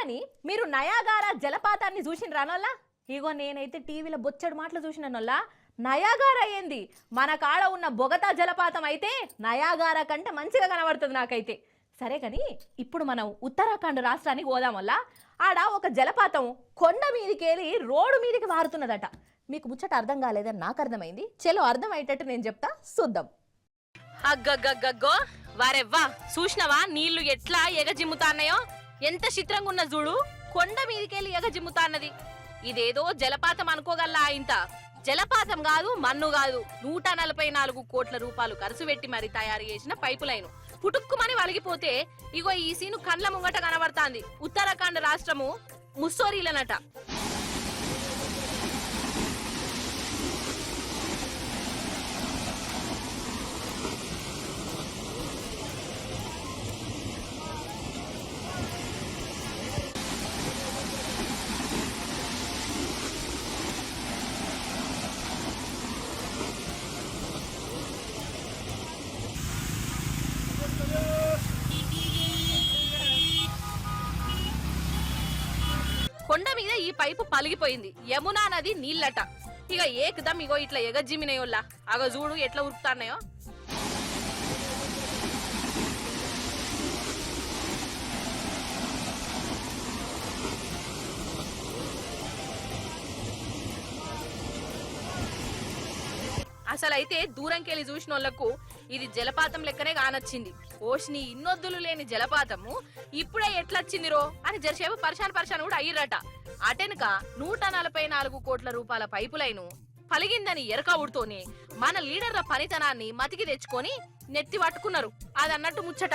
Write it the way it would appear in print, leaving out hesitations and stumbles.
కానీ మీరు నయాగారా జలపాతాన్ని చూసినరానోళ్ళ? ఇగో నేనైతే టీవీలో బొచ్చడు మాటలు చూసినానోళ్ళ. నయాగారా ఏంది, మన కాడ ఉన్న బొగతా జలపాతం అయితే నయాగారా కంటే మంచిగా కనబడుతుంది నాకైతే. సరే కానీ ఇప్పుడు మనం ఉత్తరాఖండ్ రాష్ట్రానికి పోదాం వల్ల ఆడ ఒక జలపాతం కొండ మీదకెళ్ళి రోడ్డు మీదకి వారుతున్నదట. మీకు ముచ్చట అర్థం కాలేదని నాకు అర్థమైంది. చలో అర్థం అయ్యేటట్టు నేను చెప్తా, చూద్దాం. అగ్గగ్గగ్గో వారెవ్వా, చూసినవా నీళ్లు ఎట్లా ఎగజిమ్ముతాన్నాయో? ఎంత చిత్రంగా ఉన్న చూడు, కొండ మీదకెళ్ళి ఎగజిమ్ముతాన్నది. ఇదేదో జలపాతం అనుకోగల్లా? ఇంత జలపాతం కాదు, మన్ను కాదు, 144 కోట్ల రూపాయలు ఖర్చు పెట్టి మరి తయారు చేసిన పైపు లైను పుటుక్కుమని వలిగిపోతే ఇగో ఈ సీను కండ్ల ముంగట కనబడతాంది. ఉత్తరాఖండ్ రాష్ట్రము ముస్సోరీలనట. కొండ మీద ఈ పైపు పలిగిపోయింది. యమునా నది నీళ్ళట. ఇక ఏకదం ఇగో ఇట్లా ఎగజిమ్మినయోల్లా. అగో చూడు ఎట్లా ఉరుకుతాన్నాయో. అసలైతే దూరంకెళ్ళి చూసిన వాళ్ళకు ఇది జలపాతం లెక్కనే కానొచ్చింది. ఓష్ని ఇన్నొద్దులు లేని జలపాతము ఇప్పుడే ఎట్లొచ్చిందిరో అని జరసేపు పరిశాన్ కూడా అయ్యిరట. అటెనక 144 కోట్ల రూపాయల పైపు లైను పలిగిందని ఎరక ఉడుతోనే మన లీడర్ల పనితనాన్ని మతికి తెచ్చుకొని నెత్తి పట్టుకున్నారు. అది అన్నట్టు ముచ్చట.